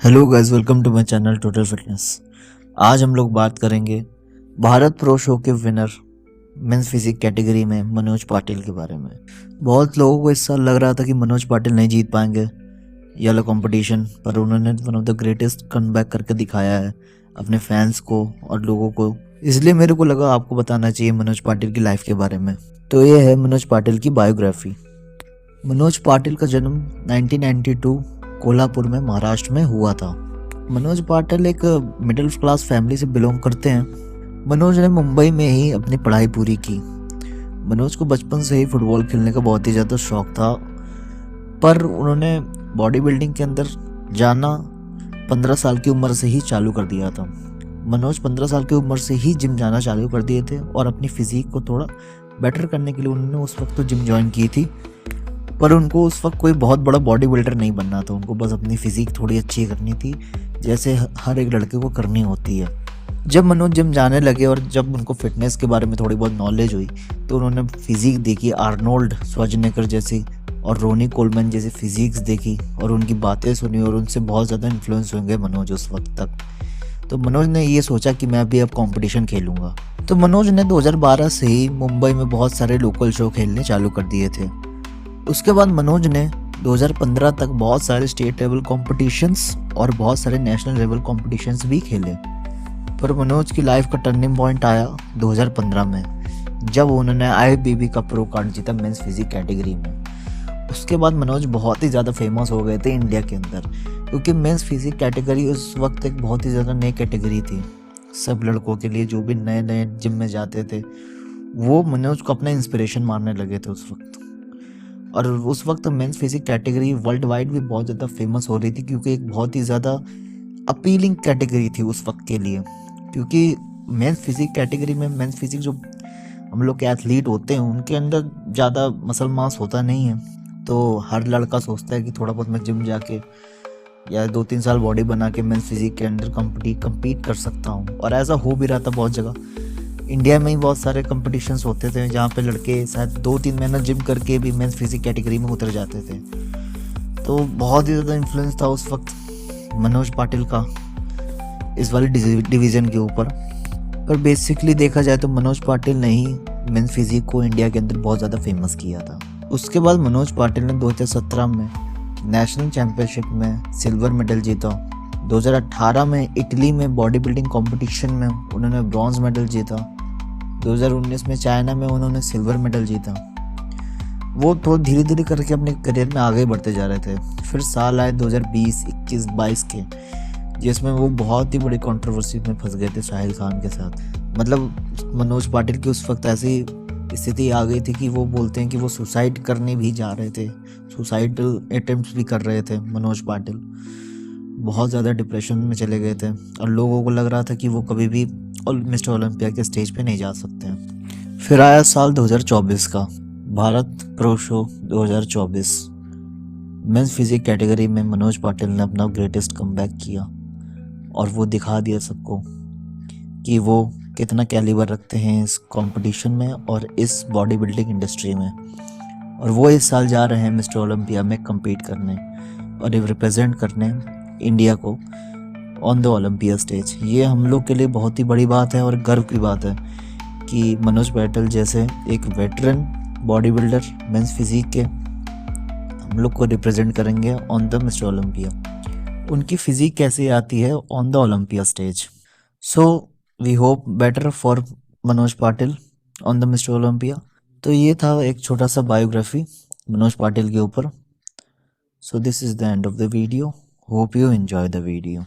Hello guys, welcome to my channel total fitness. आज हम लोग बात करेंगे भारत प्रो शो के विनर मेंस फिजिक कैटेगरी में मनोज पाटिल के बारे में। बहुत लोगों को इस साल लग रहा था कि मनोज पाटिल नहीं जीत पाएंगे ये वाला कंपटीशन, पर उन्होंने one of the greatest comeback करके दिखाया है अपने फैंस को और लोगों को। इसलिए मेरे को लगा आपको बताना चाहिए मनोज पाटिल की लाइफ के बारे में। तो ये है मनोज पाटिल की बायोग्राफी। मनोज पाटिल का जन्म 1992 कोल्हापुर में महाराष्ट्र में हुआ था। मनोज पाटिल एक मिडिल क्लास फैमिली से बिलोंग करते हैं। मनोज ने मुंबई में ही अपनी पढ़ाई पूरी की। मनोज को बचपन से ही फुटबॉल खेलने का बहुत ही ज़्यादा शौक था, पर उन्होंने बॉडी बिल्डिंग के अंदर जाना 15 साल की उम्र से ही चालू कर दिया था। मनोज 15 साल की उम्र से ही जिम जाना चालू कर दिए थे और अपनी फिजिक को थोड़ा बेटर करने के लिए उन्होंने उस वक्त तो जिम ज्वाइन की थी, पर उनको उस वक्त कोई बहुत बड़ा बॉडी बिल्डर नहीं बनना था। उनको बस अपनी फिजिक थोड़ी अच्छी करनी थी, जैसे हर एक लड़के को करनी होती है। जब मनोज जिम जाने लगे और जब उनको फिटनेस के बारे में थोड़ी बहुत नॉलेज हुई, तो उन्होंने फिजिक देखी, आर्नोल्ड श्वार्ज़नेगर जैसी और रोनी कोलमैन जैसी फिजिक्स देखी और उनकी बातें सुनी और उनसे बहुत ज़्यादा इन्फ्लुएंस होंगे मनोज उस वक्त तक। तो मनोज ने ये सोचा कि मैं भी अब कंपटीशन खेलूँगा। तो मनोज ने 2012 से ही मुंबई में बहुत सारे लोकल शो खेलने चालू कर दिए थे। उसके बाद मनोज ने 2015 तक बहुत सारे स्टेट लेवल कॉम्पिटिशन्स और बहुत सारे नेशनल लेवल कॉम्पिटिशन्स भी खेले। पर मनोज की लाइफ का टर्निंग पॉइंट आया 2015 में, जब उन्होंने IFBB का प्रो कार्ड जीता मेंस फिजिक कैटेगरी में। उसके बाद मनोज बहुत ही ज़्यादा फेमस हो गए थे इंडिया के अंदर, क्योंकि मेंस फिजिक कैटेगरी उस वक्त एक बहुत ही ज़्यादा नई कैटेगरी थी सब लड़कों के लिए। जो भी नए नए जिम में जाते थे वो मनोज को अपना इंस्पिरेशन मानने लगे थे उस वक्त। और उस वक्त men's physique category worldwide भी बहुत ज़्यादा फेमस हो रही थी, क्योंकि एक बहुत ही ज़्यादा अपीलिंग कैटेगरी थी उस वक्त के लिए। क्योंकि मेंस फिजिक कैटेगरी में मेंस फिजिक जो हम लोग के एथलीट होते हैं उनके अंदर ज़्यादा मसल मास होता नहीं है, तो हर लड़का सोचता है कि थोड़ा बहुत मैं जिम जाके या 2-3 साल बॉडी बना के मेंस फिजिक के अंदर कम्पीट कर सकता हूँ। और ऐसा हो भी रहा था बहुत जगह। इंडिया में ही बहुत सारे कंपटीशंस होते थे जहाँ पे लड़के शायद 2-3 महीना जिम करके भी मेंस फिजिक कैटेगरी में उतर जाते थे। तो बहुत ही ज़्यादा इन्फ्लुएंस था उस वक्त मनोज पाटिल का इस वाले डिवीज़न के ऊपर। पर बेसिकली देखा जाए तो मनोज पाटिल ने ही मेंस फिजिक को इंडिया के अंदर बहुत ज़्यादा फेमस किया था। उसके बाद मनोज पाटिल ने 2017 में नेशनल चैम्पियनशिप में सिल्वर मेडल जीता। 2018 में इटली में बॉडी बिल्डिंग कॉम्पिटिशन में उन्होंने ब्रॉन्ज मेडल जीता। 2019 में चाइना में उन्होंने सिल्वर मेडल जीता। वो तो धीरे धीरे करके अपने करियर में आगे बढ़ते जा रहे थे। फिर साल आए 2020, 21, 22 के, जिसमें वो बहुत ही बड़ी कंट्रोवर्सी में फंस गए थे साहिल खान के साथ। मतलब मनोज पाटिल की उस वक्त ऐसी स्थिति आ गई थी कि वो बोलते हैं कि वो सुसाइड करने भी जा रहे थे, सुसाइडल अटेम्प्ट्स भी कर रहे थे मनोज पाटिल। बहुत ज़्यादा डिप्रेशन में चले गए थे और लोगों को लग रहा था कि वो कभी भी मिस्टर ओलंपिया के स्टेज पे नहीं जा सकते हैं। फिर आया साल 2024 का Bharat pro show 2024। Men's physique category में मनोज पाटिल ने अपना ग्रेटेस्ट कमबैक किया और वो दिखा दिया सबको कि वो कितना कैलिबर रखते हैं इस कंपटीशन में और इस बॉडी बिल्डिंग इंडस्ट्री में। और वो इस साल जा रहे हैं मिस्टर ओलंपिया में कम्पीट करने और रिप्रेजेंट करने इंडिया को ऑन द ओलंपिया स्टेज। ये हम लोग के लिए बहुत ही बड़ी बात है और गर्व की बात है कि मनोज पाटिल जैसे एक veteran bodybuilder men's physique के हम लोग को रिप्रेजेंट करेंगे ऑन द मिस्टर ओलंपिया। उनकी फिजिक कैसे आती है on the Olympia stage. So we hope better for Manoj Patil on the Mister Olympia. तो ये था एक छोटा सा बायोग्राफी मनोज पाटिल के ऊपर। So this is the end of the video. Hope you enjoy the video.